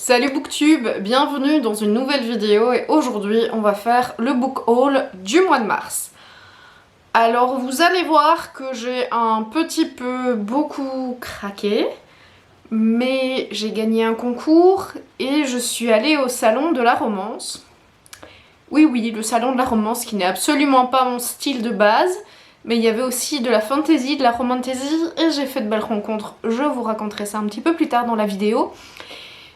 Salut Booktube, bienvenue dans une nouvelle vidéo et aujourd'hui on va faire le book haul du mois de mars. Alors vous allez voir que j'ai un petit peu beaucoup craqué, mais j'ai gagné un concours et je suis allée au salon de la romance. Oui, le salon de la romance qui n'est absolument pas mon style de base, mais il y avait aussi de la fantasy, de la romantasy et j'ai fait de belles rencontres. Je vous raconterai ça un petit peu plus tard dans la vidéo.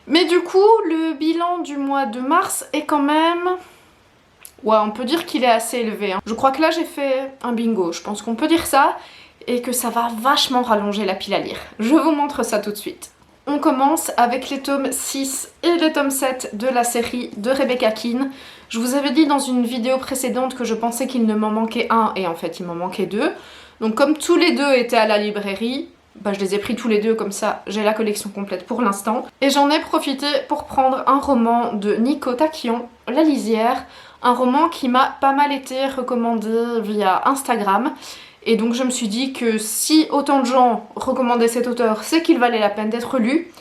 Mais du coup, le bilan du mois de mars est quand même... Ouais, on peut dire qu'il est assez élevé. Je crois que là, j'ai fait un bingo. Je pense qu'on peut dire ça. Et que ça va vachement rallonger la pile à lire. Je vous montre ça tout de suite. On commence avec les tomes 6 et les tomes 7 de la série de Rebecca Keane. Je vous avais dit dans une vidéo précédente que je pensais qu'il ne m'en manquait un. Et en fait, il m'en manquait deux. Donc comme tous les deux étaient à la librairie... je les ai pris tous les deux, comme ça j'ai la collection complète pour l'instant. Et j'en ai profité pour prendre un roman de Nico Taquion, La Lisière, un roman qui m'a pas mal été recommandé via Instagram. Et donc je me suis dit que si autant de gens recommandaient cet auteur, c'est qu'il valait la peine d'être lu.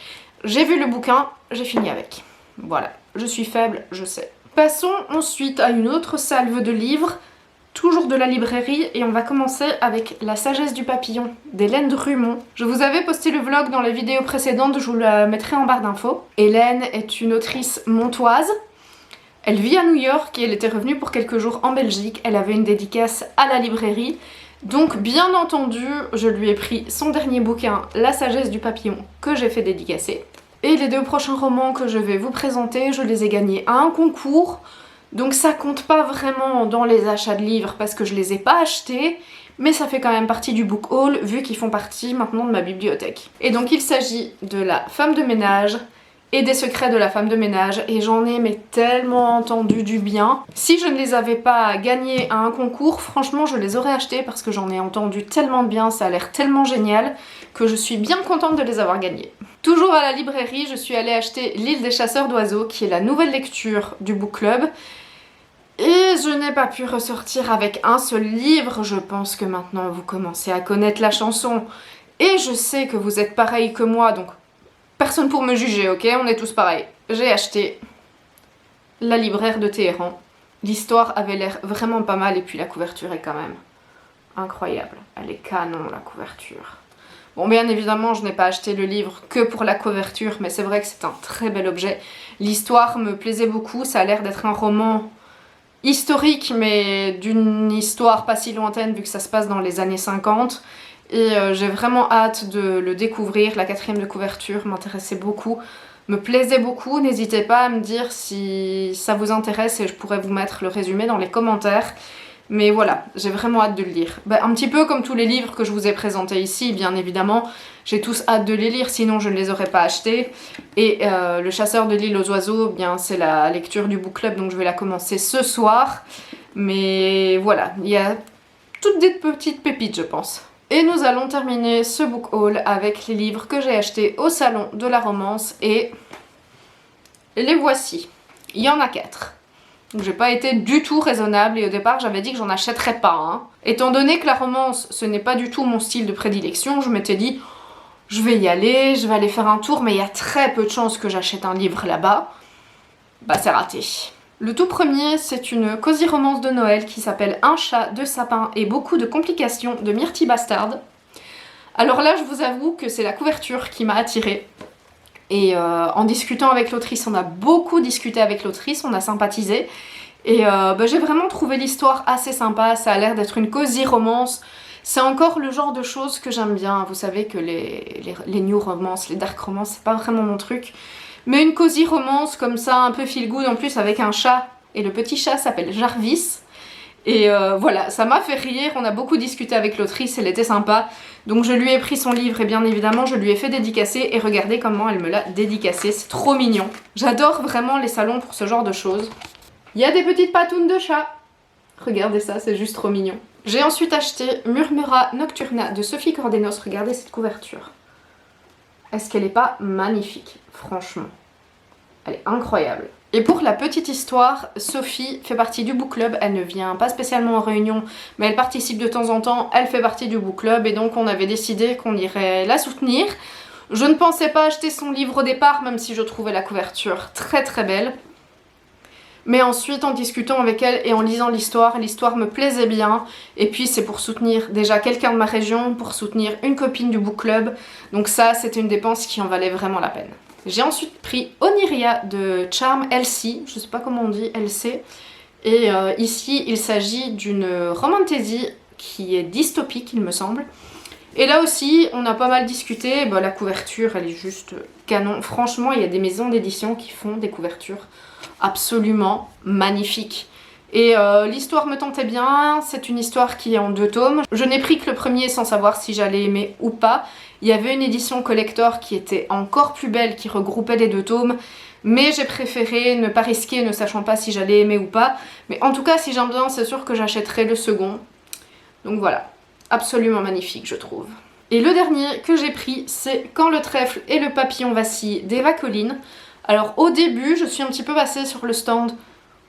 J'ai vu le bouquin, j'ai fini avec. Voilà, je suis faible, je sais. Passons ensuite à une autre salve de livres, toujours de la librairie, et on va commencer avec La sagesse du papillon d'Hélène Drumont. Je vous avais posté le vlog dans la vidéo précédente, je vous la mettrai en barre d'infos. Hélène est une autrice montoise. Elle vit à New York et elle était revenue pour quelques jours en Belgique. Elle avait une dédicace à la librairie. Donc bien entendu, je lui ai pris son dernier bouquin, La sagesse du papillon, que j'ai fait dédicacer. Et les deux prochains romans que je vais vous présenter, je les ai gagnés à un concours. Donc ça compte pas vraiment dans les achats de livres parce que je les ai pas achetés, mais ça fait quand même partie du book haul vu qu'ils font partie maintenant de ma bibliothèque. Et donc il s'agit de La femme de ménage et des secrets de la femme de ménage, et j'en ai mais tellement entendu du bien. Si je ne les avais pas gagnés à un concours, franchement je les aurais achetés parce que j'en ai entendu tellement de bien, ça a l'air tellement génial que je suis bien contente de les avoir gagnés. Toujours à la librairie, je suis allée acheter L'île des chasseurs d'oiseaux qui est la nouvelle lecture du book club. Et je n'ai pas pu ressortir avec un seul livre, je pense que maintenant vous commencez à connaître la chanson. Et je sais que vous êtes pareil que moi, donc personne pour me juger, ok? On est tous pareils. J'ai acheté La libraire de Téhéran. L'histoire avait l'air vraiment pas mal et puis la couverture est quand même incroyable. Elle est canon la couverture. Bon, bien évidemment, je n'ai pas acheté le livre que pour la couverture, mais c'est vrai que c'est un très bel objet. L'histoire me plaisait beaucoup, ça a l'air d'être un roman historique, mais d'une histoire pas si lointaine vu que ça se passe dans les années 50. Et j'ai vraiment hâte de le découvrir. La quatrième de couverture m'intéressait beaucoup, me plaisait beaucoup. N'hésitez pas à me dire si ça vous intéresse et je pourrais vous mettre le résumé dans les commentaires. Mais voilà, j'ai vraiment hâte de le lire. Un petit peu comme tous les livres que je vous ai présentés ici, bien évidemment. J'ai tous hâte de les lire, sinon je ne les aurais pas achetés. Et Le chasseur de l'île aux oiseaux, bien c'est la lecture du book club, donc je vais la commencer ce soir. Mais voilà, il y a toutes des petites pépites, je pense. Et nous allons terminer ce book haul avec les livres que j'ai achetés au salon de la romance. Et les voici. Il y en a 4. Donc j'ai pas été du tout raisonnable et au départ j'avais dit que j'en achèterais pas. Hein. Étant donné que la romance ce n'est pas du tout mon style de prédilection, je m'étais dit je vais y aller, je vais aller faire un tour, mais il y a très peu de chances que j'achète un livre là-bas. Bah c'est raté. Le tout premier, c'est une cosy romance de Noël qui s'appelle Un chat, deux sapins et beaucoup de complications de Myrtille Bastard. Alors là je vous avoue que c'est la couverture qui m'a attirée. Et en discutant avec l'autrice, on a beaucoup discuté avec l'autrice, on a sympathisé. Et j'ai vraiment trouvé l'histoire assez sympa, ça a l'air d'être une cosy romance. C'est encore le genre de choses que j'aime bien. Vous savez que les new romances, les dark romances, c'est pas vraiment mon truc. Mais une cosy romance comme ça, un peu feel good en plus avec un chat. Et le petit chat s'appelle Jarvis. Et voilà, ça m'a fait rire, on a beaucoup discuté avec l'autrice, elle était sympa. Donc je lui ai pris son livre et bien évidemment je lui ai fait dédicacer et regardez comment elle me l'a dédicacé, c'est trop mignon. J'adore vraiment les salons pour ce genre de choses. Il y a des petites patounes de chat. Regardez ça, c'est juste trop mignon. J'ai ensuite acheté Murmura Nocturna de Sophie Cordenos, regardez cette couverture. Est-ce qu'elle est pas magnifique? Franchement, elle est incroyable. Et pour la petite histoire, Sophie fait partie du book club, elle ne vient pas spécialement en réunion, mais elle participe de temps en temps, elle fait partie du book club et donc on avait décidé qu'on irait la soutenir. Je ne pensais pas acheter son livre au départ, même si je trouvais la couverture très très belle. Mais ensuite, en discutant avec elle et en lisant l'histoire me plaisait bien. Et puis c'est pour soutenir déjà quelqu'un de ma région, pour soutenir une copine du book club. Donc ça, c'était une dépense qui en valait vraiment la peine. J'ai ensuite pris Oniria de Charm Elsie, je sais pas comment on dit, LC. Et ici, il s'agit d'une romantasy qui est dystopique, il me semble. Et là aussi, on a pas mal discuté. Bah, la couverture, elle est juste canon. Franchement, il y a des maisons d'édition qui font des couvertures absolument magnifiques. Et l'histoire me tentait bien. C'est une histoire qui est en 2 tomes. Je n'ai pris que le premier sans savoir si j'allais aimer ou pas. Il y avait une édition collector qui était encore plus belle, qui regroupait les 2 tomes. Mais j'ai préféré ne pas risquer, ne sachant pas si j'allais aimer ou pas. Mais en tout cas, si j'aime bien, c'est sûr que j'achèterai le second. Donc voilà. Absolument magnifique, je trouve. Et le dernier que j'ai pris, c'est Quand le trèfle et le papillon vacillent d'Eva Colline. Alors au début, je suis un petit peu passée sur le stand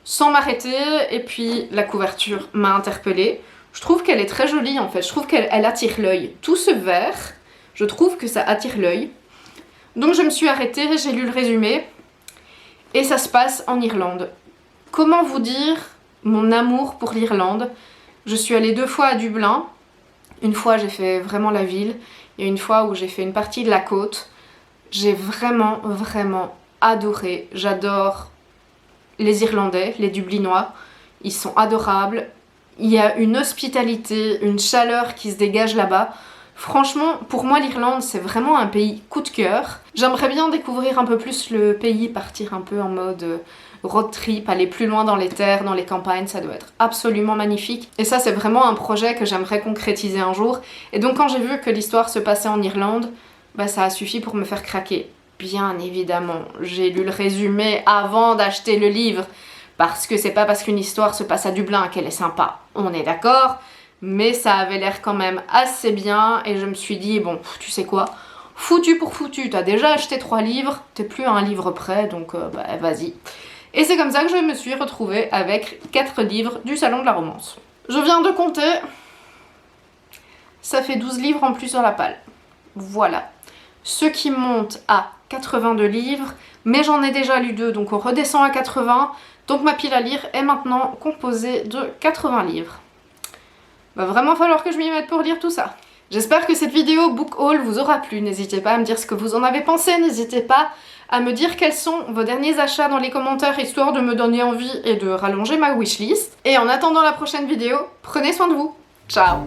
sans m'arrêter, et puis la couverture m'a interpellée. Je trouve qu'elle est très jolie en fait, je trouve qu'elle attire l'œil. Tout ce vert, je trouve que ça attire l'œil. Donc je me suis arrêtée, j'ai lu le résumé, et ça se passe en Irlande. Comment vous dire mon amour pour l'Irlande? Je suis allée 2 fois à Dublin. Une fois j'ai fait vraiment la ville, et une fois où j'ai fait une partie de la côte. J'ai vraiment adoré. J'adore les Irlandais, les Dublinois. Ils sont adorables. Il y a une hospitalité, une chaleur qui se dégage là-bas. Franchement, pour moi l'Irlande c'est vraiment un pays coup de cœur. J'aimerais bien découvrir un peu plus le pays, partir un peu en mode road trip, aller plus loin dans les terres, dans les campagnes, ça doit être absolument magnifique. Et ça c'est vraiment un projet que j'aimerais concrétiser un jour. Et donc quand j'ai vu que l'histoire se passait en Irlande, bah ça a suffi pour me faire craquer. Bien évidemment, j'ai lu le résumé avant d'acheter le livre, parce que c'est pas parce qu'une histoire se passe à Dublin qu'elle est sympa, on est d'accord, mais ça avait l'air quand même assez bien, et je me suis dit, bon, tu sais quoi, foutu pour foutu, t'as déjà acheté 3 livres, t'es plus à un livre près, donc bah vas-y. Et c'est comme ça que je me suis retrouvée avec 4 livres du Salon de la Romance. Je viens de compter, ça fait 12 livres en plus dans la palle. Voilà. Ce qui monte à 82 livres, mais j'en ai déjà lu 2, donc on redescend à 80. Donc ma pile à lire est maintenant composée de 80 livres. Va vraiment falloir que je m'y mette pour lire tout ça. J'espère que cette vidéo book haul vous aura plu. N'hésitez pas à me dire ce que vous en avez pensé. N'hésitez pas à me dire quels sont vos derniers achats dans les commentaires, histoire de me donner envie et de rallonger ma wishlist. Et en attendant la prochaine vidéo, prenez soin de vous. Ciao!